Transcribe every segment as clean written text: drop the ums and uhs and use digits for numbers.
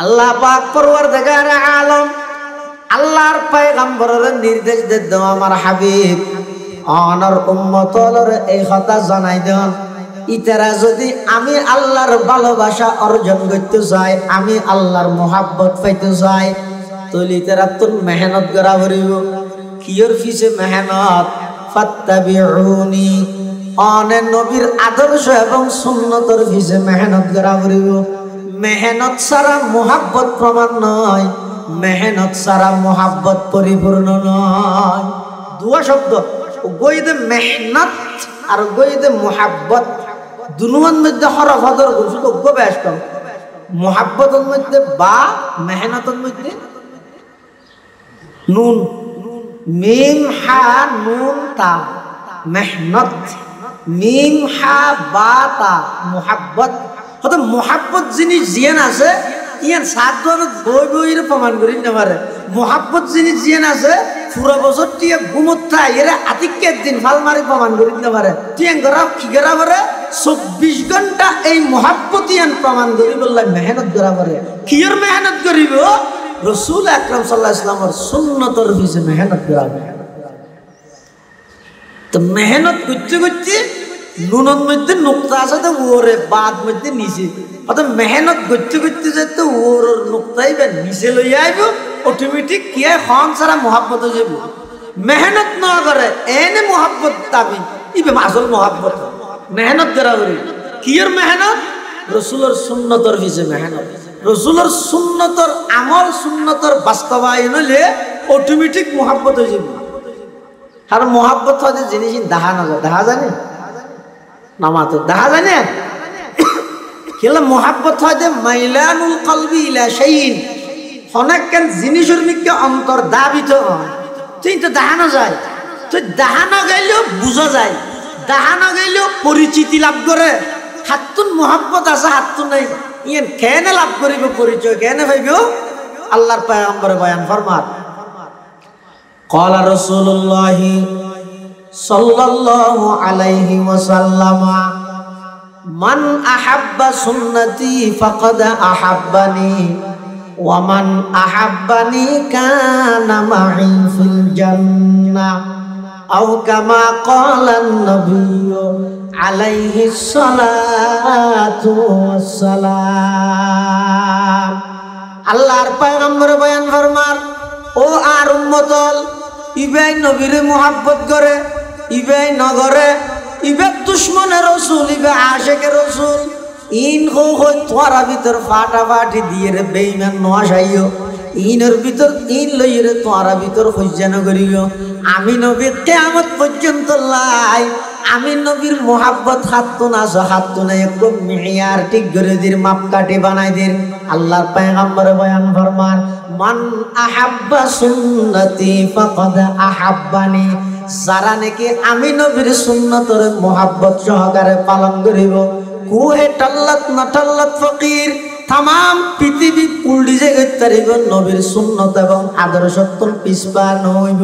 আল্লাহ পাক পরওয়ারদিগার আলম আল্লাহর পয়গম্বরের নির্দেশ দেন আমার হাবিব অনর উম্মতর এই কথা জানাই দেন ইতারা যদি আমি আল্লাহর ভালোবাসা অর্জন করতে চাই আমি আল্লাহর মোহাব্বত পাইতে চাই তাহলে ইতারা তোর মেহনত করা পড়িব কিয়র পিছে মেহনত ফাত্তাবিউনি অনে নবীর আদর্শ এবং সুন্নতর পিছে মেহনত করা পড়িব মেহনত ছাড়া মোহাব্বত প্রমাণ নয় মেহনত ছাড়া মোহাব্বত পরিপূর্ণ নয় দুয়া শব্দ গইদে মেহনত আর গইদে মোহাব্বত দুনুয়ার মধ্যে হরফ হদর শুধু বেশ কম মোহাব্বতের মধ্যে বা মেহনতের মধ্যে নুন মিম হা নুন তা মেহনত মিম হা বা তা মোহাব্বত হয়তো মোহাব্বত জিনিস জিয়ান আছে ইয়ান সাত ধরনের বই বইয়ের প্রমাণ করি না পারে মোহাব্বত জিনিস জিয়ান আছে পুরো বছর টিয়া ঘুমোত্তা এরা আতিকের দিন ফালমারি প্রমাণ করি না পারে টিয়ান করা কি করা পারে 24 ঘন্টা এই মোহাব্বত ইয়ান প্রমাণ করি বললাম মেহনত করা পারে কিয়র মেহনত করিব রাসূল আকরাম সাল্লাল্লাহু আলাইহি ওয়াসাল্লামের সুন্নতর পিছে মেহনত করা তো মেহনত করতে করতে নুনের মধ্যে নুক্তা আছে তো ওরে বাদ মধ্যে নিচে অর্থাৎ মেহনত করতে করতে যেতে ওর নুক্তাই বা নিচে লই আইব অটোমেটিক কি খন সারা মোহাব্বত হয়ে যাব মেহনত না করে এনে মোহাব্বত দাবি ইবে আসল মোহাব্বত মেহনত করা করি কিয়র মেহনত রাসূলের সুন্নতর পিছে মেহনত রাসূলের সুন্নতর আমল সুন্নতর বাস্তবায়ন হলে অটোমেটিক মোহাব্বত হয়ে যাব আর মোহাব্বত হয় জিনিস দেখা না যায় দেখা জানে নামাতে দেখা যায় না কেলা মোহাব্বত হয় যে মাইলানুল কলবি ইলা শাইইন অনেকখান জিনিসের মিকে অন্তর দাবিত তুই তো দেখানো যায় তুই দেখানো গেলেও বুঝা যায় দেখানো গেলেও পরিচিতি লাভ করে হাতুন মোহাব্বত আছে হাতুন নাই ইয়ান কেনে লাভ করিব পরিচয় কেনে পাইব আল্লাহর পয়গম্বর বয়ান ফরমান قال رسول الله صلى الله عليه وسلم من أحب سنتي فقد أحبني ومن أحبني كان معي في الجنة أو كما قال النبي عليه الصلاة والسلام আল্লাহর পয়গম্বর বয়ান ফরমান ও আর উম্মতল ইবাই নবীরে মোহাব্বত করে ইবাই নগরে ইবে দুশ্মনের রাসূল ইবে আশিকের রাসূল ইন হই তোরা ভিতর ফাটাফাটি দিয়ে রে বেঈমান নশাইও ইনের ভিতর ইন লইরে তোরা ভিতর হইজান করিও আমি নবী কিয়ামত পর্যন্ত লাই আমি নবীর মোহাব্বত হাতুন আছে হাতুন একদম মিয়ার ঠিক করে দির মাপকাঠি বানাই দির আল্লাহর পয়গম্বর বয়ান ফরমান মান আহাব্বা সুন্নতি ফাকাদ আহাব্বানি যারা নাকি আমি নবীর সুন্নতর মোহাব্বত সহকারে পালন করিব কুহে টাল্লাত না টাল্লাত ফকির तमाम पृथ्वी उल्टी जाइब नबीर सुन्नत एवं आदर्शत्व पिछपा नहइब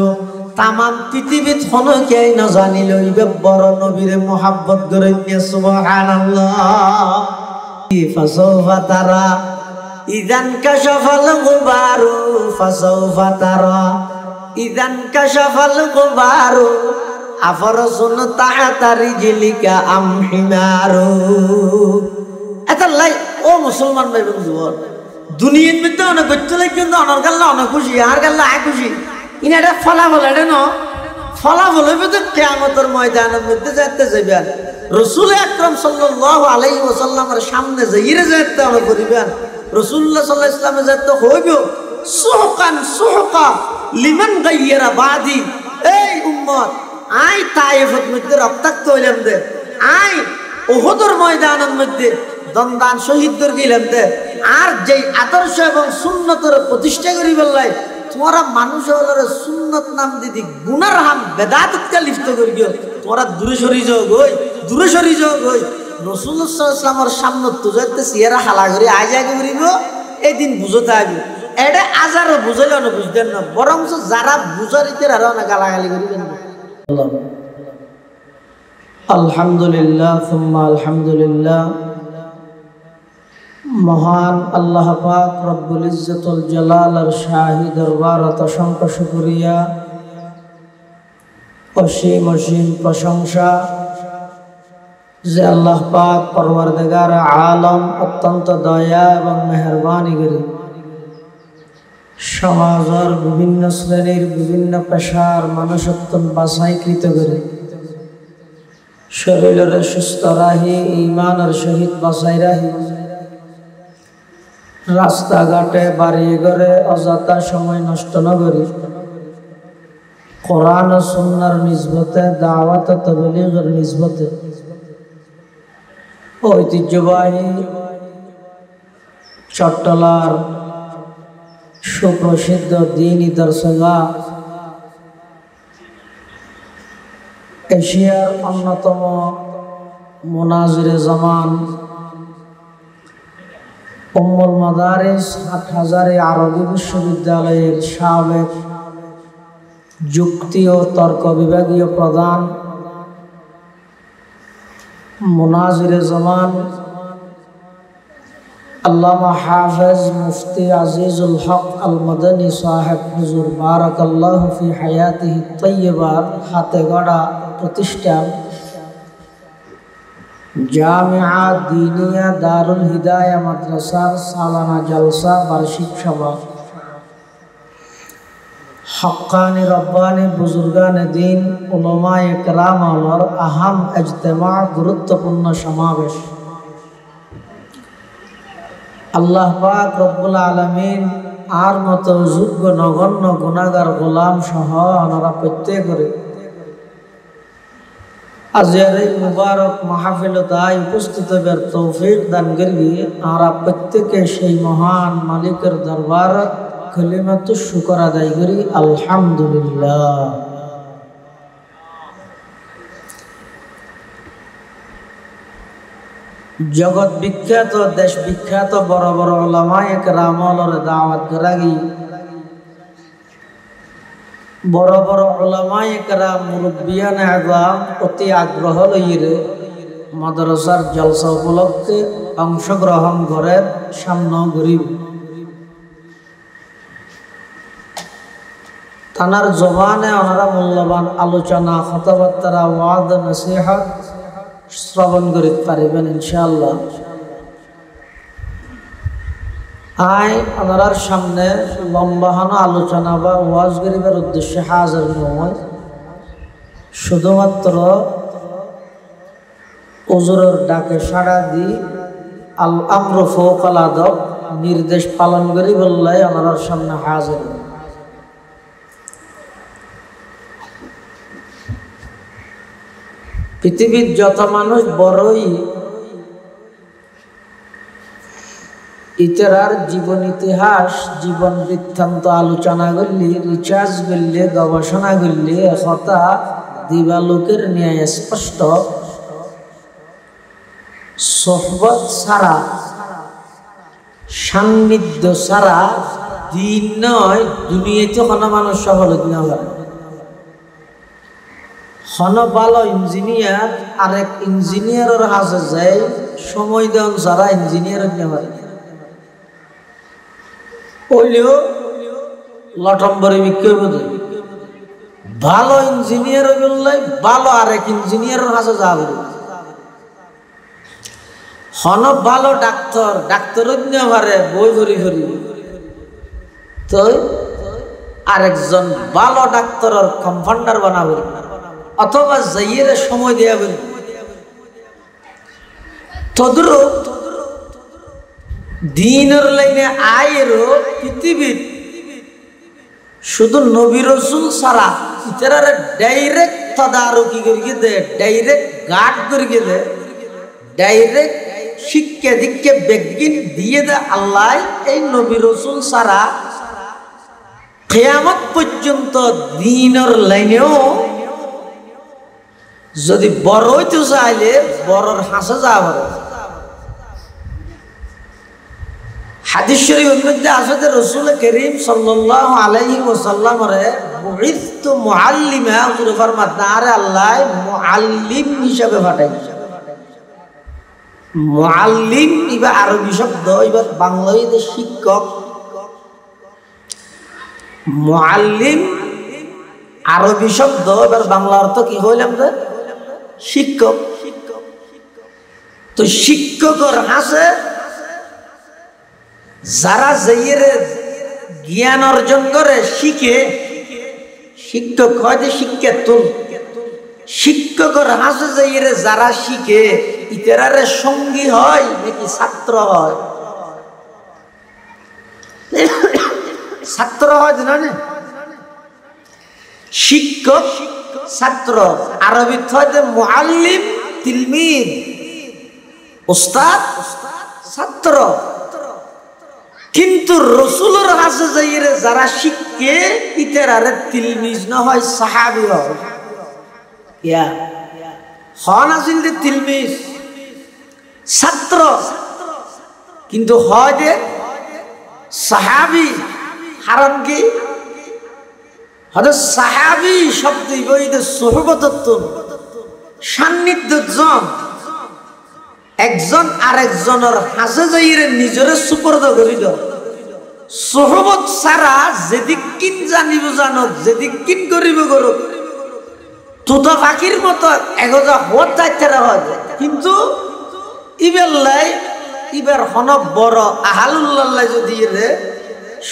तमाम पृथ्वी थनके न जानिले इबे बड़ नबीर मोहब्बत करिया सुबहानाल्लाह फसौफा तारा इदान कशफल गुबारु फसौफा तारा इदान कशफल गुबारु अफरसुन ताहता रिजलिका अम हिमारु ओ मुसलमान भाई बंधु दुनिया में तो अनेक बच्चे लेकिन तो अनर गल्ला अनेक खुशी यार गल्ला है खुशी इन्हें ऐसा फला बोले ना फला बोले भी तो क्या मतलब मैदान में तो जाते ज़बियान रसूल अकरम सल्लल्लाहु अलैहि वसल्लम के सामने ज़हीरे जाते हैं उनको रिबियान रसूलुल्लाह सल्लल्लाहु अलैहि वसल्लम जाते हो गयो सुहका लिमन गय्यरा बादी ए उम्मत आई ताइफत में तो रफ्तार तो इलम दे आई उहुदर मैदान में दे दंदान शहीद कर गइलाम दे आर जे आदर्श एवं सुन्नतर प्रतिष्ठा करि बेल्লাই তোমরা মানুষ হলরে সুন্নত নাম দিদি গুনার হাম বেদাতত কা লিপ্ত করি গিয়ে তোমরা দূরে সরি যাও গই রাসূলুল্লাহ সাল্লাল্লাহু আলাইহি ওয়াসাল্লামের সামনে তো যাইতে সিয়ারা হালা করি আজ আগে করিব এই দিন বুঝতে আইব এটা আজার বুঝাইলো না বুঝদেন না বরং যারা বুঝারিতে আর না গালাগালি করিবেন না আলহামদুলিল্লাহ সুম্মা আলহামদুলিল্লাহ মহান আল্লাহ পাক রব্বুল ইজ্জতুল জালালের শাহী দরবারত অসংখ্য শুকরিয়া, অসীম অসীম প্রশংসা যে আল্লাহ পাক পরওয়ারদিগার আলম অত্যন্ত দয়া এবং মেহরবানি করে সমাজের বিভিন্ন শ্রেণীর বিভিন্ন পেশার মানুষত্ব বাছাইকৃত করে শরীরের সুস্থ রাহি ঈমানের সহিত বাছাই রাহি রাস্তাঘাটে বাড়ি ঘরে অযথা সময় নষ্ট না করি কোরআন ও সুন্নাহর নিসবতে দাওয়াত ও তাবলীগের নিসবতে ঐতিহ্যবাহী চট্টলার সুপ্রসিদ্ধ দ্বীনী দর্শগা এশিয়ার অন্যতম মুনাজিরে জামান উম্মুল মাদারিস হাটহাজারী আরবি বিশ্ববিদ্যালয়ের সাবেক যুক্তি ও তর্ক বিভাগীয় প্রধান মুনাজিরে জামান আল্লামা হাফেজ মুফতি আজিজুল হক আল মাদানী সাহেব হুজুর বারাকাল্লাহু ফি হায়াতিহি তাইয়্যিবার হাতে গড়া প্রতিষ্ঠান জামিয়া দীনিয়া দারুল হিদায়া মাদ্রাসার সালানা জলসা বার্ষিক সভা হক্কানি রব্বানি বুজুর্গান দ্বীন উলামায়ে কেরামের আহাম ইজতিমা গুরুত্বপূর্ণ সমাবেশ। আল্লাহ পাক রব্বুল আলামিন আর মতো যোগ্য নগণ্য গুনাহগার গোলাম সহ আমরা প্রত্যেকরে আজকের এই মুবারক মাহফিলতায় উপস্থিত হবার তৌফিক দান করবি। আমরা প্রত্যেকে সেই মহান মালিকের দরবার কালিমাতু শুকর আদায় করি আলহামদুলিল্লাহ। জগৎ বিখ্যাত দেশ বিখ্যাত বড় বড় উলামায়ে কেরামের দাওয়াত করাগি বড় বড় উলামায়ে কেরাম মুরব্বিয়ানে আযম অতি আগ্রহ লইরে মাদ্রাসার জলসা উপলক্ষে অংশগ্রহণ করেন সামনে গরিব তানার জবানে ওনারা মূল্যবান আলোচনা কথাবার্তা ওয়াজ নসিহত শ্রবণ করিতে পারিবেন ইনশাআল্লাহ। ওনার সামনে লম্বাহানো আলোচনা বা ওয়াজ করিবার উদ্দেশ্যে হাজির নয়, শুধুমাত্র হুজুরের ডাকে সাড়া দি আল আমরু ফাওকাল আদাব নির্দেশ পালন করি বললে ওনার সামনে হাজির। পৃথিবীর যত মানুষ বড়ই ইতরার জীবন ইতিহাস জীবন বৃত্তান্ত আলোচনা করলে রিসার্চ করলে গবেষণা করলে কথা দিবালোকের ন্যায় স্পষ্ট সোহবত ছাড়া সান্নিধ্য ছাড়া দিন নয় দুনিয়াতে কোনো মানুষ সফল হতে না পারে। হন ভালো ইঞ্জিনিয়ার আরেক ইঞ্জিনিয়ারের হাতে যায় সময় দেন যারা ইঞ্জিনিয়ার হতে পারে ওইলেও লটম্বরে বিক্ষোভ ভালো ইঞ্জিনিয়ার বললে ভালো আরেক ইঞ্জিনিয়ারের হাতে যাবে। হন ভালো ডাক্তার ডাক্তার হতে পারে বই ভরি ভরি তো আরেকজন ভালো ডাক্তারের কম্পাউন্ডার বানাবে অথবা যাইয়ের সময় দেয়া বলি। তদ্রূপ দিনের লাইনে আয়েরও পৃথিবীর শুধু নবী রাসূল ছাড়া ইতারা ডাইরেক্ট তদারকি করিয়ে দে, ডাইরেক্ট গার্ড করিয়ে দে, ডাইরেক্ট শিক্ষা দীক্ষা বেগিন দিয়ে দে। আল্লাহ এই নবী রাসূল ছাড়া কিয়ামত পর্যন্ত দিনের লাইনেও যদি বড় হইতে চাইলে বড়র হাসে যাওয়া। হাদিস শরীফের মধ্যে আছে যে রাসূল করিম সাল্লাল্লাহু আলাইহি ওয়াসাল্লামরে বুইসতু মুআল্লিমা হুজুর ফরমাতে আরে আল্লাহ মুআল্লিম হিসাবে পাঠাইছে। মুআল্লিম ইবা আরবি শব্দ, এবার বাংলায় শিক্ষক। মুআল্লিম আরবি শব্দ, এবার বাংলা অর্থ কি হইলাম রে? শিক্ষক। তো শিক্ষকর হাসে যারা যাইরে জ্ঞান অর্জন করে শিখে, শিক্ষক হয় যে শিক্ষাতুন। শিক্ষকর হাসে যাইরে যারা শিখে ইতারারে সঙ্গী হয় নাকি ছাত্র হয়? ছাত্র হয় না? শিক্ষক ছাত্র, আরবি হয় যে মুআল্লিম তিলমিদ, উস্তাদ ছাত্র। কিন্তু রসুলের হাসে যাইরে যারা শিখে ইতারারে তিলমিজ না হয় সাহাবী হয়। ইয়া হন আসিল যে তিলমিজ ছাত্র, কিন্তু হয় যে সাহাবী। কারণ কি? হয়তো সাহাবী শব্দ সোহবতত্ব, সান্নিধ্যজন। একজন আরেকজনের হাসে যাইরে নিজরে সুপর্দ করিল। সোহবত ছাড়া যেদিক কিন জানিব জানক, যেদিক কিন করিব করুক, তোতা পাখির মতো এগোজা হত যাইতে হয়। কিন্তু ইবেল্লাই ইবার হনক বড় আহালুল্লাহ যদি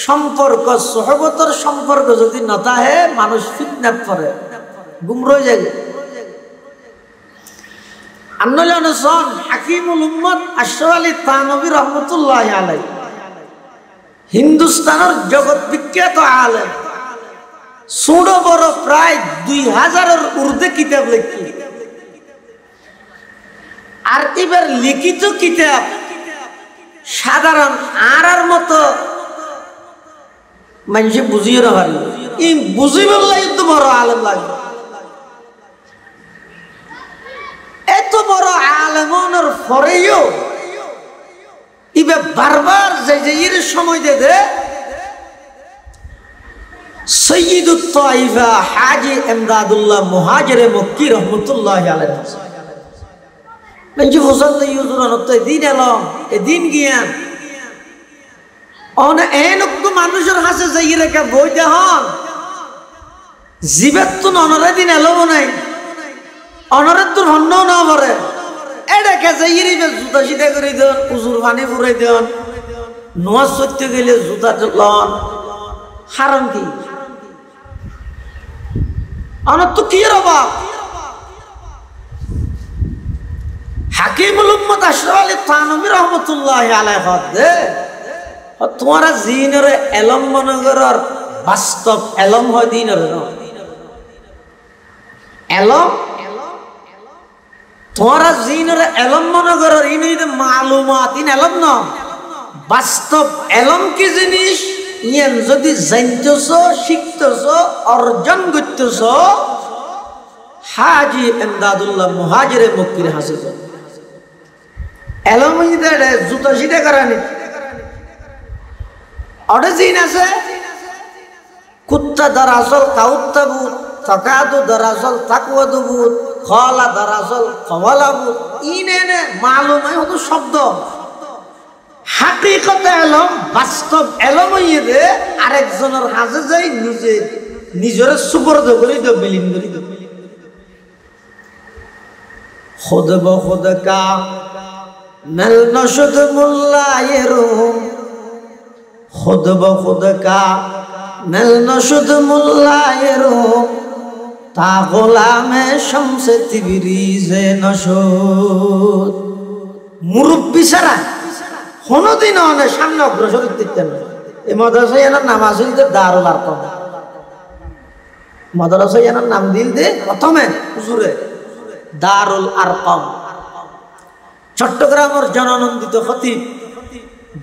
সম্পর্ক, সোহবতর সম্পর্ক যদি নতাহে, মানুষ ফিতনাত পড়ে, গুমরা যায়। আন্দোলন হাকিমুল উম্মত আশরাফ আলী থানভী রহমতুল্লাহ আলাইহি, হিন্দুস্তানের জগৎ বিখ্যাত আলেম, ছোট বড় প্রায় 2000-এর ঊর্ধ্বে কিতাব লিখি। আর এবার লিখিত কিতাব সাধারণ আর মতো মানুষ বুঝিয়ে না পারি। এই বুঝিবার লাগে তো বড় আলেম লাগবে। এত বড় আলেমনের পরেও ইবে বারবার যে এর সময় দে সৈয়দুত তাইফা হাজী ইমদাদুল্লাহ মুহাজিরে মক্কি রহমতুল্লাহ আলাইহি মানে হুজুর ইউজুরানত দিন এলম এ দিন জ্ঞান অন এনক মানুষের হাসে যাই রেখা বইতে হন জীবের তো অনরে দিন এলম নাই, অনরের তো হন্য না পরে এটা কাছে ইরিবে জুতা সিধা করে দেন, উজুর পানি ফুরাই দেন, নোয়াজ করতে গেলে জুতা লন। কারণ কি? অনর তো কি অভাব? হাকিমুল উম্মত আশরাফ আলী থানভী রহমতুল্লাহ আলাইহি তোমারা জিনের এলম মনগরের বাস্তব এলম হয় দিনের এলম। তোমারা জিনের এলম মনগরের ইনি মালুমাত ইন এলম ন, বাস্তব এলম কি জিনিস ইয়ান যদি জানতেছ, শিখতেছ, অর্জন করতেছ, হাজী ইমদাদুল্লাহ মুহাজিরে মক্কির হাসে এলম জুতা সিধা করানি অর্ডে জিন আছে। কুত্তা দারাসল কাউত্তাবুত, তাকাদু দারাসল তাকওয়াদুবুত, খলা দারাসল খওয়ালাবুত। ইনে মালুমাই হতো শব্দ। হাকিকত এলম, বাস্তব এলম হইয়ে আরেকজনের হাজে যাই নিজের সুপর্দ করে দিও, বিলীন করে দিও। খুদ বখুদ কা মেল নশুদ মুল্লায়েরুম, খুদ বখুদ কা মেল নশুদ মুল্লায়েরুম, তা গোলামে শামসে তিবরিজে নশুদ। মুরব্বী ছাড়া কোনদিন অনেক সামনে অগ্রসর দিতেন না। এই মাদ্রাসায় এনার নাম আসিল যে দারুল আরকম। মাদ্রাসায় এনার নাম দিল দে প্রথমে হুজুরে দারুল আরকম। চট্টগ্রামের জনানন্দিত খতিব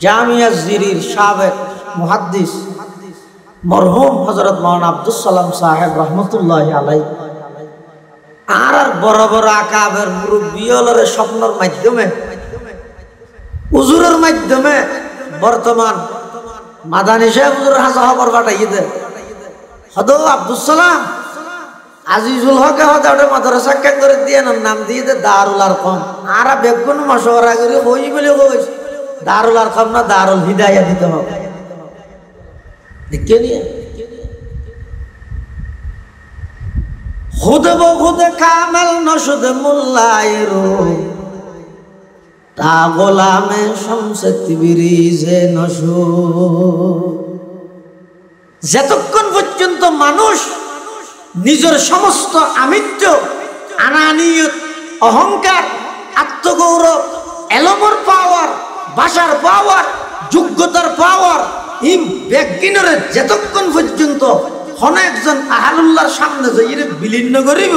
জামিয়া জিরির সাবেক মুহাদ্দিস মরহুম হযরত মাওলানা আব্দুস সালাম সাহেব রহমতুল্লাহ আলাইহি আর বড় বড় আকাবের মুরব্বিয়লের স্বপ্নের মাধ্যমে, হুজুরের মাধ্যমে বর্তমান মাদানী সাহেব হুজুর হাসা খবর পাঠাইয়ে দেয়। হদ আব্দুস সালাম আজিজুল হকে হতে ওটা মাদ্রাসা কেন্দ্রে দিয়ে নাম দিয়ে দে দারুল আরকম আর বেগুন মশওয়ারা করে হই বলে কইস দারুল আরকম না দারুল হিদায়াত দিতে হবে দেখে নিয়ে খুদ খুদ কামেল নসুদ মুল্লাইরো তা গোলামে শামসে তিবরিজে নসু যতক্ষণ পর্যন্ত মানুষ নিজের সমস্ত আমিত্ব আনানিয়ত অহংকার আত্মগৌরব এলমর পাওয়ার ভাষার পাওয়ার যোগ্যতার পাওয়ার এই ব্যক্তিনরে যতক্ষণ পর্যন্ত হন একজন আহালুল্লাহর সামনে যাইরে বিলীন করিব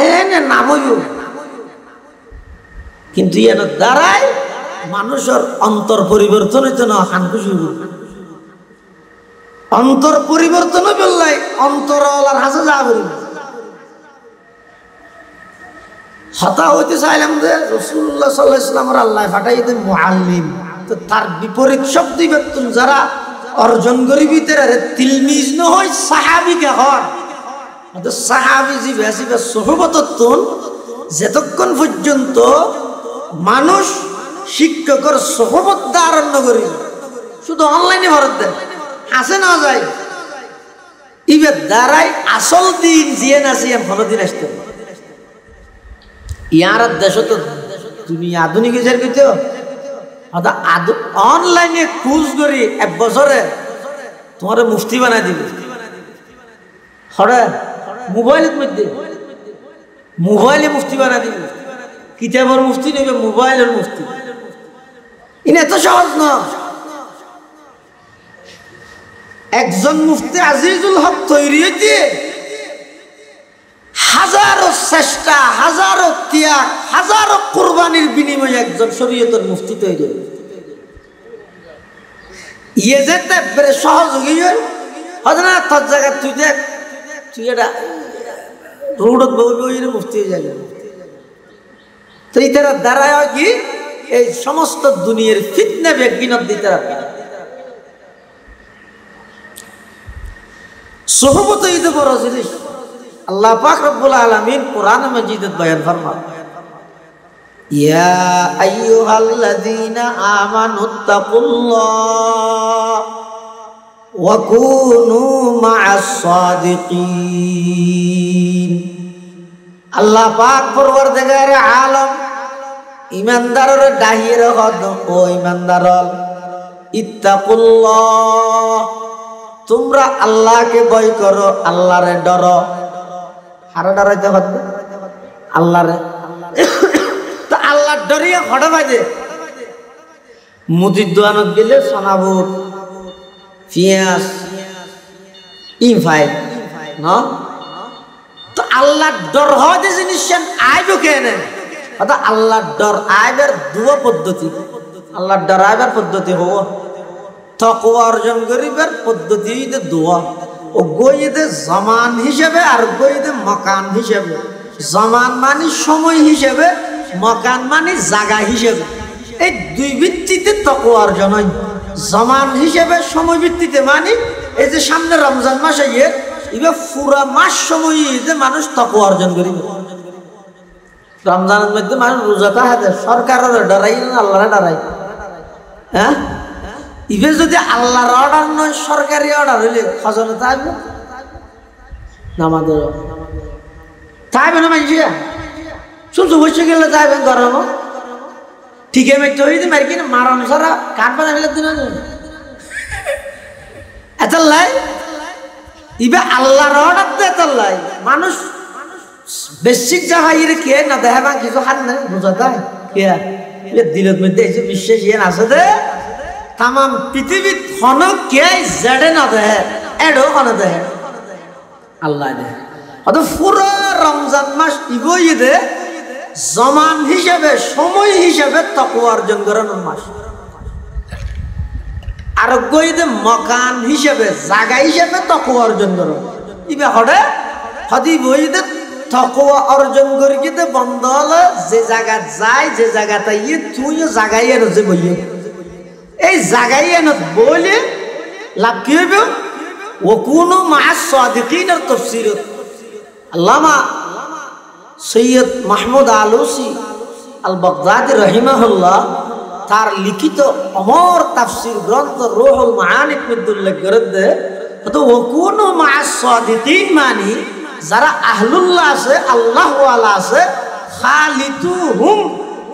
এনে নামইব কিন্তু এর দ্বারাই মানুষের অন্তর পরিবর্তন হইতে না হানকুশি অন্তর পরিবর্তন বললাই অন্তরালার হাসে যাবে হতা হইতে চাইলাম যে রাসূলুল্লাহ সাল্লাল্লাহু আলাইহি ওয়াসাল্লামের আল্লাহ পাঠাইতেন মুআল্লিম তো তার বিপরীত শব্দ বেতন যারা অর্জন করি ভিতরে তিলমিজ ন হয় সাহাবীকে হন তো সাহাবী জি বেশি সোহবততুন যতক্ষণ পর্যন্ত মানুষ শিক্ষকের সোহবত ধারণ করি শুধু অনলাইনে ভরত দেয় হাসে না যায় ইবের দ্বারাই আসল দিন জিয়ে না সিয়ে দিন আসতে ইয়ার দেশ তো তুমি আধুনিক হিসেবে কিছু অনলাইনে কুজ করি এক বছরে তোমার মুফতি বানাই দিবে হরে মোবাইলের মধ্যে মোবাইলে মুফতি বানাই দিবে কিতাবের মুফতি নেবে মোবাইলের মুফতি ইনি এত সহজ না একজন মুফতি আজিজুল হক তৈরি হইতে হাজারো চেষ্টা হাজারো ত্যাগ হাজারো কুরবানির বিনিময়ে একজন শরীয়তের মুফতি তৈরি ইয়ে যেতে সহযোগী হয়তো না তোর জায়গা তুই দেখ তুই এটা রোডত বই মুফতি হয়ে যাবে তো ইতার দ্বারায় কি এই সমস্ত দুনিয়ার ফিতনা বিঘ্নত দিতে রাখবে সোহবত ঈদ বড় জিনিস আল্লাহ পাক রব্বুল আলামিন কোরআন মাজিদে বয়ান ফরমান ইয়া আইয়ুহাল্লাযীনা আমানুত্তাকুল্লাহ ওয়া কুনু মা'আস সাদিকিন আল্লাহ পাক পরওয়ারদিগারে আলম ঈমানদারের ডাহিরে হদ ও ঈমানদারল ইত্তাকুল্লাহ তোমরা আল্লাহকে ভয় করো আল্লাহরে ডরো হারা ডরাইতে হবে আল্লাহরে তো আল্লাহ ডরিয়ে হঠাৎ বাজে মুদির দোকানত গেলে সোনাবুট পেঁয়াজ ইনফাইল না তো আল্লাহর ডর হয় যে জিনিস আইব কেন আল্লাহর ডর আইবার দুয়া পদ্ধতি আল্লাহর ডর আইবার পদ্ধতি হবো তাকওয়া অর্জন করিবার পদ্ধতি দোয়া ও গইদে জামান হিসেবে আর গইদে মকান হিসেবে জামান মানে সময় হিসেবে মকান মানে জায়গা হিসেবে এই দুই ভিত্তিতে তাকওয়া অর্জন হয় জামান হিসেবে সময় ভিত্তিতে মানে এই যে সামনে রমজান মাস আইয়ে এবার পুরা মাস সময় যে মানুষ তাকওয়া অর্জন করিবে রমজানের মধ্যে মানুষ রোজাটা হাতে সরকারের ডরাই না আল্লাহরে ডরাই হ্যাঁ ইভে যদি আল্লাহর অর্ডার নয় সরকারি অর্ডার হইলে খজনে তাইবে নামাজের তাইবে না মানুষ শুনছো বসে গেলে তাইবে গরম ঠিকই মেটে হইতে মারি কিনা মারানো সারা কাঠ বাঁধা ফেলে দিন এত লাই ইবে আল্লাহর অর্ডার তো এত লাই মানুষ বেশিক জায়গায় কে না দেহে বা কিছু খান না বোঝা যায় কে দিলের মধ্যে এই যে বিশ্বাস ইয়ে আছে দে তাম পৃথিবীত হন কে জেডে না দেহে এডো হন দেহে আল্লাহ দেহে অত পুরো রমজান মাস ইবই দে জমান হিসেবে সময় হিসেবে তাকওয়া অর্জন করানোর মাস আর গইদে মকান হিসেবে জায়গা হিসেবে তাকওয়া অর্জন করো ইবে হড়ে হদি বইদে তাকওয়া অর্জন করি কিতে বন্ধ হলো যে জায়গা যায় যে জায়গাটা ইয়ে তুইও জায়গায় এর যে বইয়ে এই জায়গায় এনে বলে লাভ কি হইবে ও কোনো মা'আস সাদিকিনের তাফসীর আল্লামা সৈয়দ মাহমুদ আলুসি আল বাগদাদি রহিমাহুল্লাহ তার লিখিত অমর তাফসির গ্রন্থ রুহুল মাআনির মধ্যে উল্লেখ করে তো ওয়াকুনু মা'আস সাদিকিন মানে যারা আহলুল্লাহ আছে আল্লাহ ওয়ালা আছে খালিতুহুম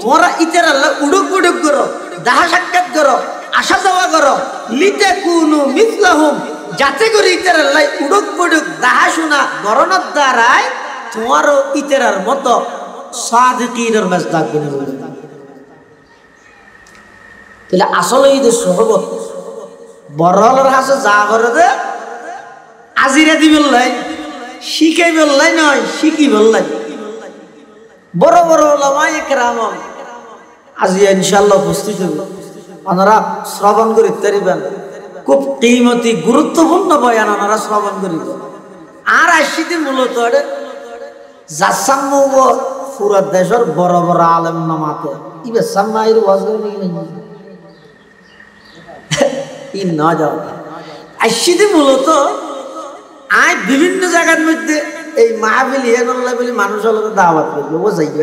তোমরা ইতার আল্লাহ উড়ুক উড়ুক করো দেখা সাক্ষাৎ করো আসা যাওয়া করো লিতাকুনু মিসলাহুম যাতে করে ইতার আল্লাহ উড়ুক উড়ুক দেখা শোনা গরণের দ্বারায় তোমারও ইতার মতো সাদিকিনের মেজদাক বনে বলে। তাহলে আসলে এই যে সোহবত বড়লের হাসে যা করে দে আজিরা দি বললাই শিখাই বললাই নয় শিখি বললাই বড় বড় ওলামায়ে কেরাম আজি ইনশাআল্লাহ উপস্থিত হইব আপনারা শ্রবণ করি তারিবেন খুব কিমতি গুরুত্বপূর্ণ বয়ান আপনারা শ্রবণ করিব আর আসিতে মূলত জাসাম্মু পুরা দেশের বড় বড় আলেম নামাতে ইবে সাম্মাইর ওয়াজ করে নাকি ই না যাও আসিতে মূলত আই বিভিন্ন জায়গার মধ্যে এই মাহফিল ইয়ানুল্লাহ বলি মানুষ হলো দাওয়াত করবে ও যাইবে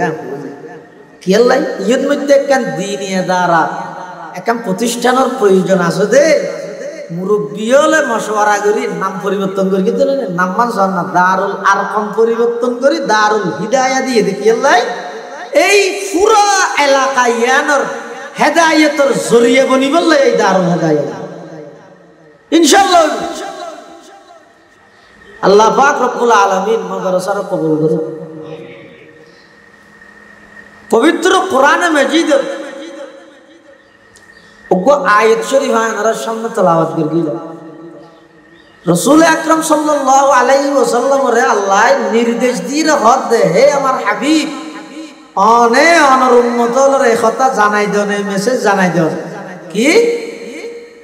কেলাই ইয়ের মধ্যে একখান দিনিয়া দ্বারা একখান প্রতিষ্ঠানের প্রয়োজন আছে দে মুরব্বী হলে মশওয়ারা করি নাম পরিবর্তন করি কিন্তু নাম মানছ না দারুল আরকম পরিবর্তন করি দারুল হিদায়া দিয়ে দেখি আল্লাহ এই পুরা এলাকা ইয়ানোর হেদায়েতের জরিয়ে বনি বললে এই দারুল হেদায়েত ইনশাআল্লাহ আল্লাহ পাক রব্বুল আলামিন মাদ্রাসার কবুল করুন। পবিত্র কোরআনে মাজিদের ওগো আয়াত শরীফ আপনারা সামনে তেলাওয়াত করিল রাসূল আকরাম সাল্লাল্লাহু আলাইহি ওয়াসাল্লাম রে আল্লাহ নির্দেশ দিয়ে হদ দে হে আমার হাবিব অনে অনর উম্মতর এই কথা জানাই দেন এই মেসেজ জানাই দেন কি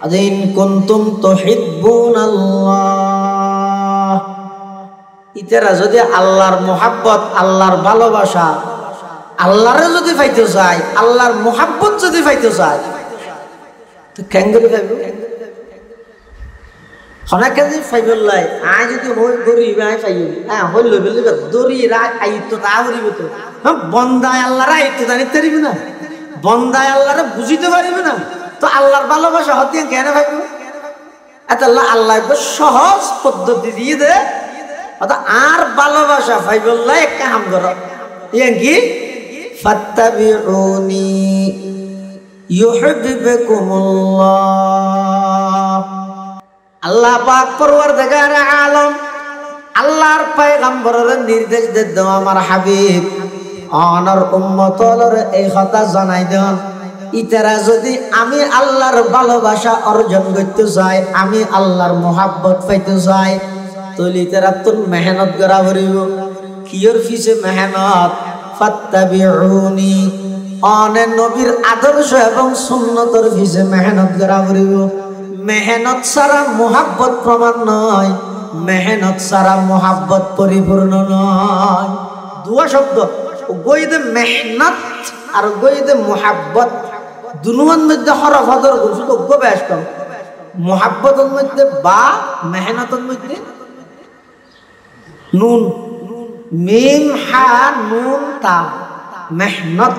আদিন কুনতুম তুহিব্বুনাল্লাহ ইতারা যদি আল্লাহর মোহাব্বত আল্লাহর ভালোবাসা আল্লাহরে যদি পাইতে চাই আল্লাহর মোহাব্বত যদি পাইতে চাই তো কেন করে পাইব হনাকে যদি পাইবলাই আই যদি হই গরিব আই পাইব হ্যাঁ হই লই বলি দরি রাই আইতো তা হরিব তো হ্যাঁ বন্দায় আল্লাহর আইতো জানিতে পারিব না বন্দায় আল্লাহরে বুঝিতে পারিব না তো আল্লাহর ভালোবাসা হতে কেন পাইব এত আল্লাহ সহজ পদ্ধতি দিয়ে দে আর ভালোবাসা পাইবল্লাহ এক কাম করো ইয়ান কি ফাত্তাবিউনি ইউহিব্বুকুমুল্লাহ আল্লাহ পাক পরওয়ারদিগার আলম আল্লাহর পয়গম্বরের নির্দেশ দেন আমার হাবিব অনর উম্মতর এই কথা জানাই দেন ইতারা যদি আমি আল্লাহর ভালোবাসা অর্জন করতে চাই আমি আল্লাহর মোহাব্বত পাইতে চাই তলি তারা তোর মেহনত করা করিব কিয়র ফিসে মেহনত ফাত্তাবিউনি অনে নবীর আদর্শ এবং সুন্নতর ফিসে মেহনত করা করিব মেহনত ছাড়া মোহাব্বত প্রমাণ নয় মেহনত ছাড়া মোহাব্বত পরিপূর্ণ নয় দুয়া শব্দ গইদে মেহনত আর গইদে মোহাব্বত দুনুয়ার মধ্যে হরফ হদর শুধু অজ্ঞ ব্যাস কম মোহাব্বতের মধ্যে বা মেহনতের মধ্যে নুন মিম হা নুন তা মেহনত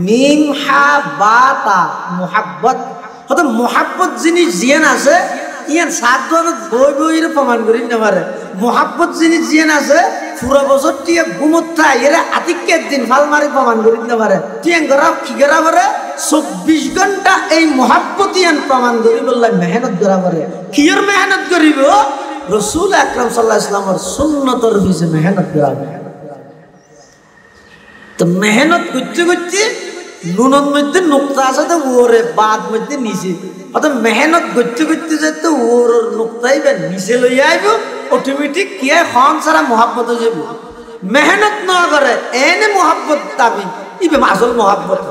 মিম হা বা তা মোহাব্বত হয়তো মোহাব্বত জিনিস জিয়ান আছে ইয়ান সাত ধরনের বই বইয়ের প্রমাণ করি না পারে মোহাব্বত জিনিস জিয়ান আছে পুরো বছর টিয়া ঘুমোত্রা এরা আতিকের দিন ফাল মারি প্রমাণ করি না পারে টিয়ান করা কি করা পারে 24 ঘন্টা এই মোহাব্বত ইয়ান প্রমাণ করি বললে মেহনত করা পারে কিয়র মেহনত করিব রাসূল আকরাম সাল্লাল্লাহু আলাইহি ওয়াসাল্লামের সুন্নতর পিছে মেহনত করা তো মেহনত করতে করতে নুনের মধ্যে নুক্তা আছে তো ওরে বাদ মধ্যে নিচে অর্থাৎ মেহনত করতে করতে যেতে ওর নুক্তাই বা নিচে লই আইব অটোমেটিক কি খন সারা মোহাব্বত হয়ে যাব মেহনত না করে এনে মোহাব্বত দাবি ইবে আসল মোহাব্বত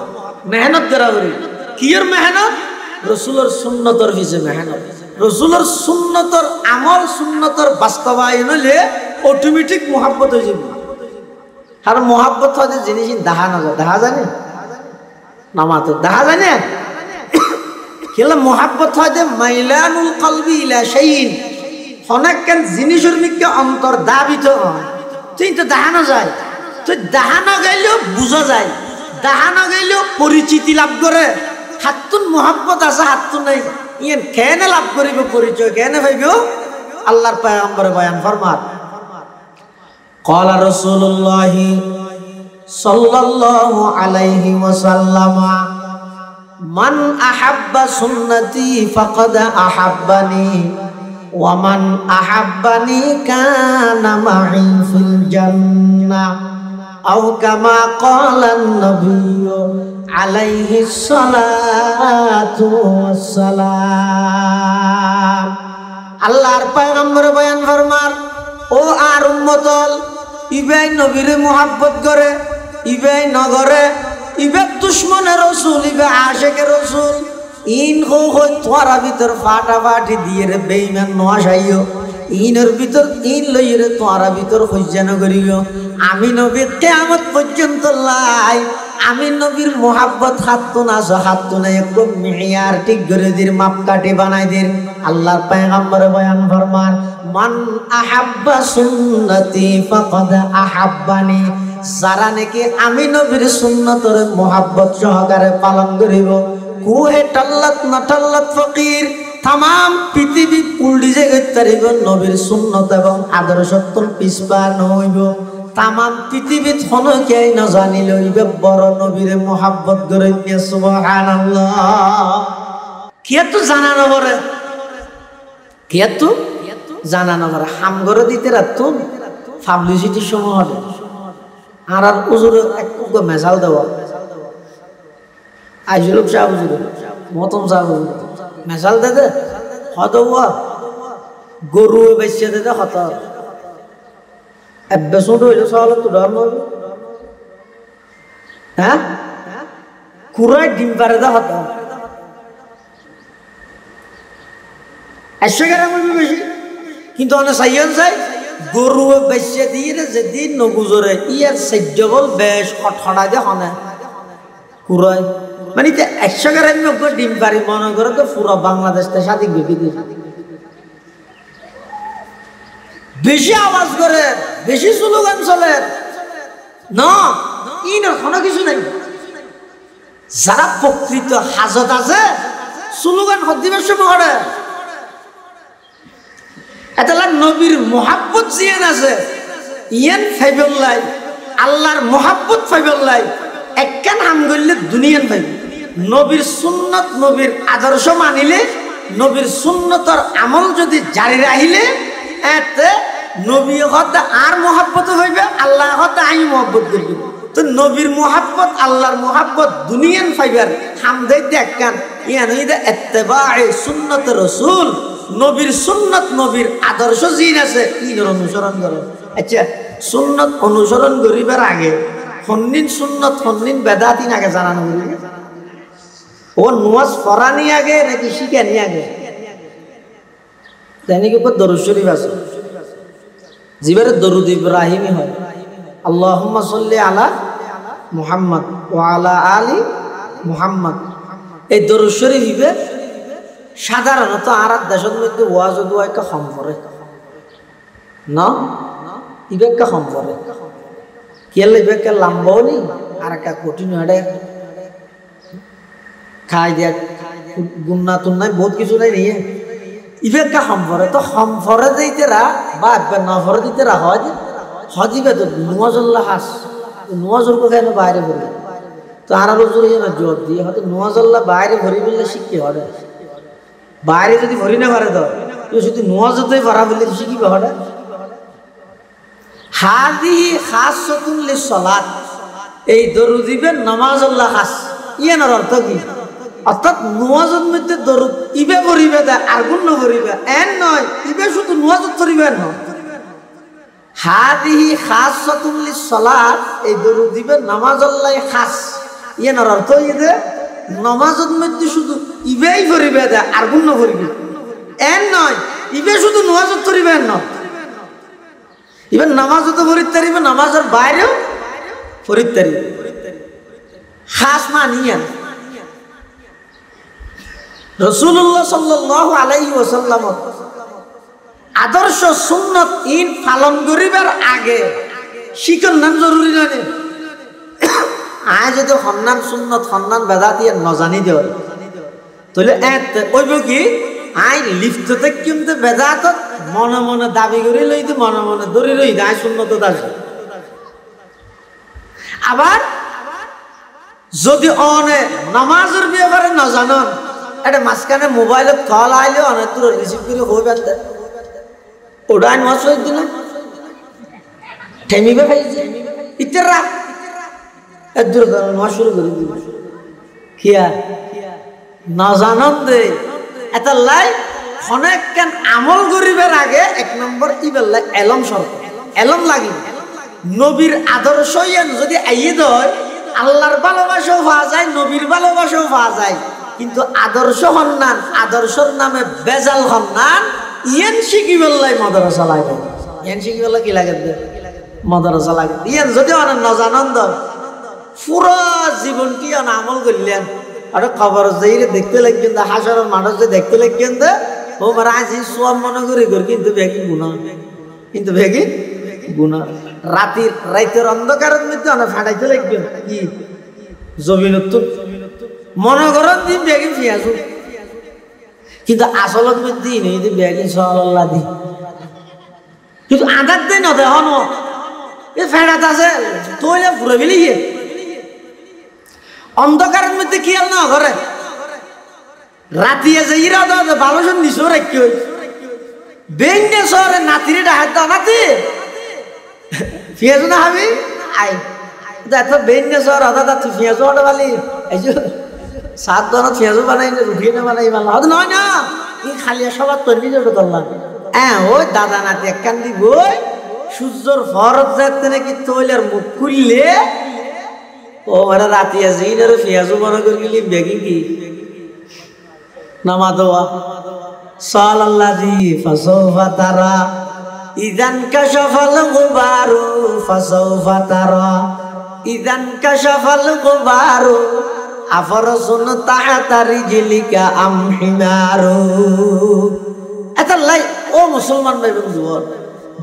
মেহনত করা করি কিয়র মেহনত রাসূলের সুন্নতর পিছে মেহনত রাসূলের সুন্নতর আমল সুন্নতর বাস্তবায়ন হলে অটোমেটিক মোহাব্বত হয়ে যাব আর মোহাব্বত হয় জিনিস দেখা না যায় দেখা জানে নামাতে দেখা যায় না কেলা মোহাব্বত হয় যে মাইলানুল কলবি ইলা শাইইন অনেক জিনিসের মিকে অন্তর দাবিত হয় তুই তো দেখানো যায়, তুই দেখানো গেলেও বুঝা যায়, দেখানো গেলেও পরিচিতি লাভ করে। হাতুন মোহাম্মত আছে, হাতুন নাই, ইয়ান কেনে লাভ করিব পরিচয়, কেনে ভাইব? আল্লাহর পয়গম্বর বয়ান ফরমান, ক্বালা রাসূলুল্লাহ সাল্লাল্লাহু আলাইহি ওয়াসাল্লাম, মান আহাব্বা সুন্নতি ফাকাদ আহাব্বানি ওয়া মান আহাব্বানি কানা মা'i ফিল জান্নাহ আও কামা ক্বালান নবিয়্যু আলাইহিস সালাতু ওয়াসসালাম। আল্লাহর পয়গম্বর বয়ান ফরমান, ও আর উম্মতল, ইবাই নবীরে মুহাব্বত করে, ইবাই নগরে, ইবে দুশ্মনের রসুল, ইবে আশেকের রসুল। ইন হো তোরা ভিতর ফাটাফাটি দিয়ে রে বেঈমান নয়াশাইও, ইনের ভিতর ইন লইয়ে রে তোরা ভিতর হইজান করিও। আমি নবী কিয়ামত পর্যন্ত লাই, আমি নবীর মোহাব্বত হাতুন আসো, হাতুন একদম মিয়ার ঠিক করে দির, মাপকাঠি বানাই দির। আল্লাহর পয়গম্বর বয়ান ফরমান, মান আহাব্বা সুন্নতি ফাকাদ আহাব্বানি, যারা নাকি আমি নবীর সুন্নতর মোহাব্বত সহকারে পালন করিব। কুহে টাল্লাত না টাল্লাত ফকির, তাম পৃথিবী উল্টি যে গইতারিব নবীর সুন্নত এবং আদর্শত্ব পিছপা নইব। তাম পৃথিবীত হনকেই না জানিল ইবে বড় নবীরে মোহাব্বত করে। সুবহানাল্লাহ। কিয়াতো জানানো করে, কিয়াতো জানানো করে, হাম করে দিতে রাতো পাবলিসিটির সময় হবে। আর আর উজুর এক মেজাল দেওয়া, আইজুলুক শাহ হুজুর, মতম শাহ হুজুর মেজাল দে দে হত গরু বেচে দে দে হত বেসুট হইল সহলে তো ধর্ম হইল। হ্যাঁ, কুড়াই ডিম পারে দে হত 100 গ্রাম বেশি, কিন্তু অনেক সাইয়ান চাই গরু বেচে দিয়ে যেদিন নগুজরে ইয়ার সহ্যবল বেশ খটখড়া দিয়ে হনে কুড়াই, মানে 100 গ্রাম ডিম পারি মনে করে তো পুরো বাংলাদেশটা স্বাধীন বেশি বেশি আওয়াজ করে, বেশি স্লোগান চলে না, ইনার কোনো কিছু নাই। যারা প্রকৃত হাজত আছে স্লোগান হদিবের সময় করে, এতলা নবীর মোহাব্বত জিয়ান আছে, ইয়ান ফাইবুল্লাহ আল্লাহর মোহাব্বত ফাইবুল্লাহ একখান হাম করলে দুনিয়ান পাইব। নবীর সুন্নত, নবীর আদর্শ মানিলে, নবীর সুন্নতর আমল যদি জারি রাখিলে এতে নবী হতে আর মোহাব্বত হইবে, আল্লাহ হতে আমি মোহাব্বত করবে। তো নবীর মোহাব্বত, আল্লাহর মোহাব্বত দুনিয়ান ফাইবার হামদাই দেখকান ইয়ান হইদে ইত্তেবায়ে সুন্নত রাসূল, নবীর সুন্নত, নবীর আদর্শ জিন আছে ইনর অনুসরণ করে। আচ্ছা, সুন্নত অনুসরণ করিবার আগে হন্নিন সুন্নত হন্নিন বেদাতিন আগে জানানো করিবে, ও নামাজ পড়ানি আগে নাকি শিখানি আগে? তাই নাকি দরুদ শরীফ আছে, জিবারে দরুদ ইব্রাহিমি হয়, আল্লাহুম্মা সাল্লি আলা মুহাম্মদ ওয়া আলা আলি মুহাম্মদ। এই দরুদ শরীফ হিবে সাধারণত আর দেশের মধ্যে ওয়াজ দোয়া একটা কম পড়ে না, ইবে একটা কম পড়ে, কেলে ইবে একটা লম্বাও নেই আর একটা কঠিন হয়, খাই দিয়া গুন্না তুন্নাই বহুত কিছু নাই নিয়ে ইবে একটা কম পড়ে। তো কম পড়ে দিতেরা বা না পড়ে দিতেরা হজ হজিবে তো নুয়াজল্লাহ হাস নুয়াজুর কোথায় বাইরে ভরি, তো আর জোর জোর দিয়ে হয়তো নুয়াজল্লাহ বাইরে ভরি বললে শিখতে হবে। বাইরে যদি ভরি না পারে তো শুধু নুয়াজতেই ভরা বললে শিখিবে হবে। হাদিহি খাসসাতুন লিসসালাত, এই দরুদ দিবে নামাজুল্লাহ খাস, ইয়ানোর অর্থ কি? অর্থাৎ নুয়াজত মধ্যে দরুদ ইবে ভরিবে দেয় আর গুণ ভরিবে এন নয়, ইবে শুধু নুয়াজত ভরিবে না। হাদিহি খাসসাতুন লিসসালাত, এই দরুদ দিবে নামাজুল্লাহ খাস, ইয়ানোর অর্থ ইদে নামাজত মধ্যে শুধু ইবেই ভরিবে দেয় আর গুণ ভরিবে এন নয়, ইবে শুধু নুয়াজত ভরিবে না, ইবে নামাজত ভরিতে পারিবে, নামাজের বাইরেও ভরিতে পারিবে। খাস মানিয়ান রাসূলুল্লাহ সাল্লাল্লাহু আলাইহি ওয়াসাল্লাম আদর্শ সুন্নত ইন পালন করিবার আগে শিকল নাম জরুরি নয় আয় যদি সন্ধান সুন্নত সন্ধান বেদাতি নজানি দেয় তাহলে কইব কি আই লিফটতে কিন্তু বেদাত মনে মনে দাবি করে লই দি মনে মনে ধরে লই আয় সুন্নত দাসি আবার যদি অনে নামাজের ব্যাপারে না জানেন এটা মাঝখানে মোবাইলত কল আইলে অনেক দূর রিসিভ করে হয়ে বেড়াতে ওটাই নশ হয়ে দিন ঠেমিবে ফেলছে ইতেরা এর দূর নশ শুরু করে দিল কিয়া না জানন দে এটা লাই অনেক কেন আমল করিবার আগে এক নম্বর ইবেল লাই এলম সরকার এলম লাগি নবীর আদর্শ যদি আইয়ে দেয় আল্লাহর ভালোবাসাও পাওয়া যায় নবীর ভালোবাসাও পাওয়া যায় কিন্তু আদর্শ সন্ধান আদর্শর নামে বেজাল সন্ধান ইয়ান শিখিবার লাই মাদ্রাসা লাগে ইয়ান শিখিবার কি লাগে মাদ্রাসা লাগে ইয়ান যদি অনেক নজানন্দ পুরো জীবনটি আমল করলেন আর খবর যাইরে দেখতে লাগবেন হাজারের মানুষ যে দেখতে লাগবেন ও মারা আজি সব মনে করি কিন্তু বেগি গুণা কিন্তু বেগি গুণা রাতের অন্ধকারের মধ্যে অনেক ফাটাইতে লাগবেন কি জমিনত মনে করেন দিন বেগি ফিয়াছু কিন্তু আসলত মধ্যে নেই বেগি সাল্লাল্লাহ দি কিন্তু আধার দিন নদে হন এ ফেড়াত আছে তৈলে ফুরে ফেলিয়ে অন্ধকারের মধ্যে কি আর না ঘরে রাতিয়া যে ইরা দাদা ভালোসন নিশো রাখি হই বেঙ্গে শহরে নাতিরে ডাহাত দাও নাতি ফিয়াজু না হাবি আই এত বেঙ্গে শহর আদা দা তুই ফিয়াজু হটা বালি এই যে সাত দনত ফিয়াজু বানাই না রুটিয়ে না বানাই মাল্লা হয়তো নয় না কি খালি সবার তৈরি যেটা করলাম হ্যাঁ ওই দাদা নাতি এক কান দিব সূর্যর ফরত যাতে নাকি তৈলের মুখ খুললে ও মারা রাতি আছে ইনারে ফিয়াজু মনে করে গেলি বেগি কি নামা দোয়া সাল্লাল্লাহি ফাসাউফা তারা ইদান কাশাফাল গুবারু ফাসাউফা তারা ইদান কাশাফাল গুবারু আফরসুন তাহাতা রিজলিকা আম হিমারু এটা লাই ও মুসলমান ভাই বন্ধু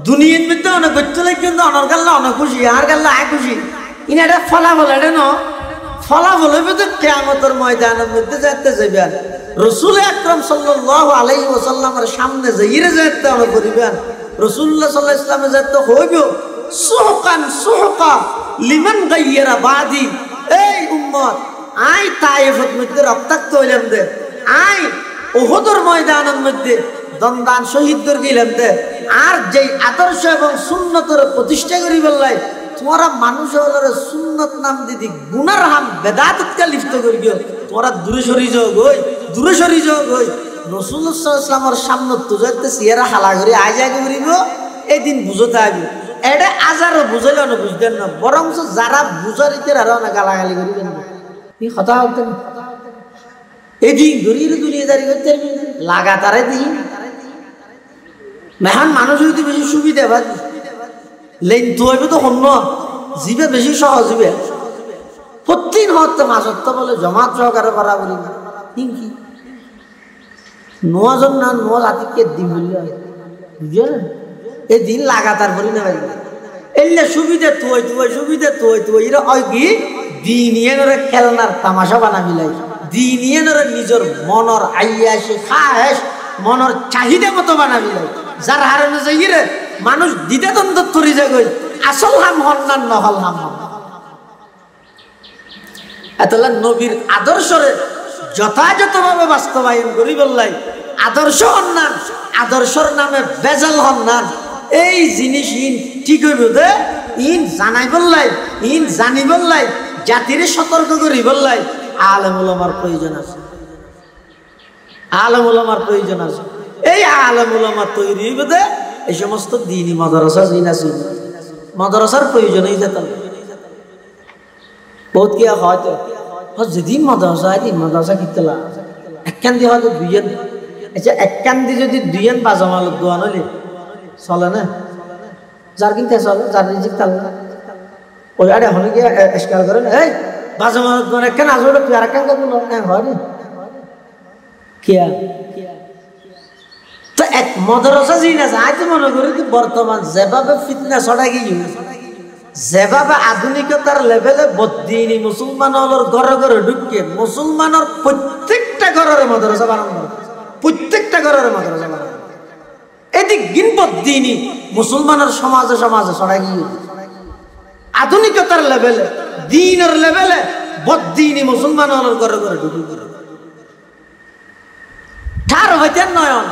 দুনিয়ার মধ্যে অনেক করতে লাগে কিন্তু অনার গাল্লা অনেক খুশি আর গাল্লা আয় খুশি ইনা এটা ফলাফল এটা ন ফলাফল হইবে তো কিয়ামতের ময়দানের মধ্যে যাইতে যাবেন রাসূল আকরাম সাল্লাল্লাহু আলাইহি ওয়াসাল্লামের সামনে যাইরে যাইতে আমরা করিবেন রাসূলুল্লাহ সাল্লাল্লাহু আলাইহি ওয়াসাল্লামে যাইতে হইবে সুহকান সুহকা লিমান গায়রা বাদি এই উম্মত আই তায়েফের মধ্যে রক্তাক্ত হইলাম দে আই উহুদের ময়দানের মধ্যে দন্দান শহীদ করে গেলাম দে আর যেই আদর্শ এবং সুন্নতের প্রতিষ্ঠা করি বললাই তোমরা মানুষ হলে সুন্নত নাম দিদি গুনার হাম বেদাতকে লিপ্ত করি গিয়ে তোমরা দূরে সরি যাও গই দূরে সরি যাও গই রাসূলুল্লাহ সাল্লাল্লাহু আলাইহি ওয়াসাল্লামের সামনে তুজাতে সিয়ারা হালা করে আজ আগে করিব এই দিন বুঝতে আইব এটা আজারও বুঝাইলে না বুঝতেন না বরং যারা বুঝারিতে আরো না গালাগালি করিবেন না এই কথা হতেন এই দিন ঘুরিয়ে দুলিয়ে দাঁড়িয়ে করতে লাগাতারে দিন মেহান মানুষ হইতে বেশি সুবিধা ভাই লেন তুইবে তো হন্য জিবে বেশি সহজ হইবে প্রতিদিন হতে মাসত্ব বলে জমাত সহকারে করা বলি না কি নোয়াজন না নোয়া জাতিকে দিন বললে বুঝলেন এই দিন লাগাতার বলি না ভাই এলে সুবিধা তুই সুবিধা তুই এরা হয় কি দিনিয়ের খেলনার তামাশা বানাবি লাই দিনিয়ের নিজের মনের আইয়াসি খাস মনের চাহিদা মতো বানাবি লাই যার হারানো যাই রে মানুষ দ্বিধাদ্বন্দ্ব তরি যায় গই আসল হাম হন না নহল হাম হন এতলা নবীর আদর্শরে যথাযথভাবে বাস্তবায়ন করি বললাই আদর্শ হন্নান আদর্শর নামে বেজাল হন্নান এই জিনিস ইন ঠিক হইব দে ইন জানাই বললাই ইন জানি বললাই জাতিরে সতর্ক করি বললাই আলেম ওলামার প্রয়োজন আছে আলেম ওলামার প্রয়োজন আছে এই আলেম ওলামা তৈরি হইব দে এই সমস্ত দিনই মাদ্রাসা জিন আছে মাদ্রাসার প্রয়োজন এই যেতাম বহুত কি হয়তো যেদিন মাদ্রাসা দিন মাদ্রাসা কিতলা একখান দিয়ে হয়তো দুইজন আচ্ছা একখান দিয়ে যদি দুইজন বাজামালত দোয়ান হলে চলে না যার কিনতে চলে যার রিজিক তাল না ওই আরে হলে গিয়ে স্কার করেন এই বাজামালত দোয়ান একখান আসলে তুই আর একখান করবো হয় নি কিয়া তো এক মাদ্রাসা জিন আছে আজ মনে করি বর্তমান যেভাবে ফিতনা ছড়া গিয়ে যেভাবে আধুনিকতার লেভেলে বদ্দিনী মুসলমান হলোর ঘরে ঘরে ঢুকিয়ে মুসলমানের প্রত্যেকটা ঘরের মাদ্রাসা বানানো, প্রত্যেকটা ঘরের মাদ্রাসা বানানো, এদিক গিন বদ্দিনী মুসলমানের সমাজে সমাজে ছড়াই গিয়ে আধুনিকতার লেভেলে দিনের লেভেলে বদ্দিনী মুসলমান হলোর ঘরে ঘরে ঢুকি ঠার হইতেন নয়ন।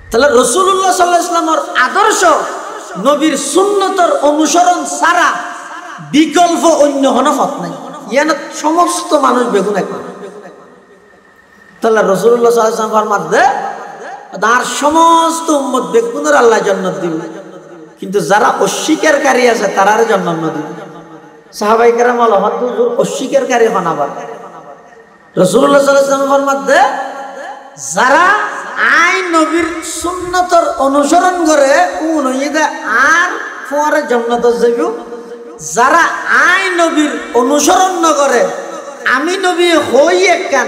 তাহলে রাসূলুল্লাহ সাল্লাল্লাহু আলাইহি ওয়াসাল্লামের আদর্শ নবীর সুন্নতর অনুসরণ ছাড়া বিকল্প অন্য কোনো পথ নাই। ইয়ান সমস্ত মানুষ বেগুন এক। তাহলে রাসূলুল্লাহ সাল্লাল্লাহু আলাইহি ওয়াসাল্লাম ফরমাতে তার সমস্ত উম্মত বেগুনের আল্লাহ জান্নাত দিবে, কিন্তু যারা অস্বীকারী আছে তারার জান্নাত দিবে। সাহাবায়ে কেরাম আল্লাহর হুজুর অস্বীকারী হন আবার। রাসূলুল্লাহ সাল্লাল্লাহু আলাইহি ওয়াসাল্লাম ফরমাতে যারা আই নবীর সুন্নতর অনুসরণ করে কোন হইদা আর পরে জান্নাত যাইব, যারা আই নবীর অনুসরণ না করে আমি নবী হই একখান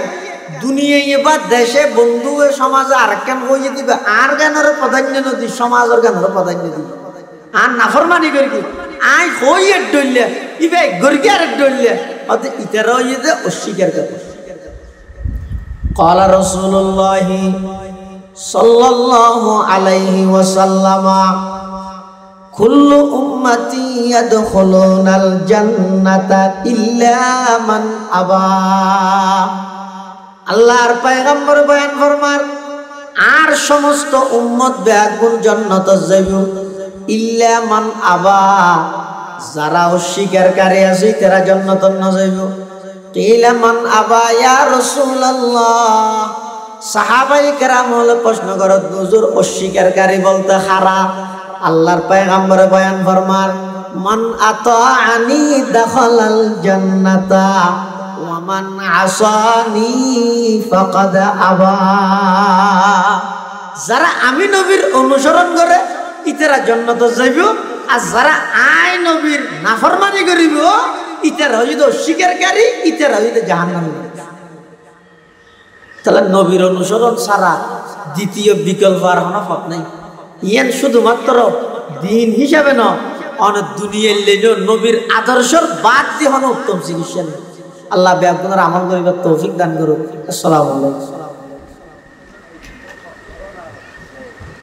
দুনিয়ায় বা দেশে বন্ধু সমাজে আরেকখান হইয়ে দিবে আর গানের প্রাধান্য নদী সমাজের গানের প্রাধান্য দিবে আর নাফরমানি করি কি আই হই এক ডইলে ইবে গরগি আর এক ডইলে অত ইতারা হইয়ে দে অস্বীকার করে। ক্বালা রাসূলুল্লাহ সাল্লাল্লাহু আলাইহি ওয়াসাল্লাম কুল্লু উম্মতি ইয়াদখুলুনাল জান্নাতা ইল্লা মান আবা। আল্লাহর পয়গম্বর বয়ান ফরমার আর সমস্ত উম্মত বেগুন জান্নাতে যাইব ইল্লা মান আবা, যারা অস্বীকারী আছে তারা জান্নাতে না যাইব। কিলা মান আবা ইয়া রাসূলুল্লাহ, সাহাবায়ে কেরাম হলে প্রশ্ন করত হুজুর অস্বীকারী বলতে খারা? আল্লাহর পয়গম্বর বয়ান ফরমার মান আতাআনি দাখালাল জান্নাতা ওয়া মান আসানি ফাকাদ আবা। যারা আমি নবীর অনুসরণ করে ইতারা জান্নাতে যাইব, আর যারা আই নবীর নাফরমানি করিব ইতারা হইতো অস্বীকারী, ইতারা হইতো জাহান্নামী। তাহলে নবীর অনুসরণ ছাড়া দ্বিতীয় বিকল্প আর কোনো পথ নাই। ইয়ান শুধুমাত্র দিন হিসাবে নয়, অনেক দুনিয়ার লেজো নবীর আদর্শর বাদ দিয়ে উত্তম চিকিৎসা নেই। আল্লাহ বেগুনের আমল করিবার তৌফিক দান করুক। আসসালামু আলাইকুম।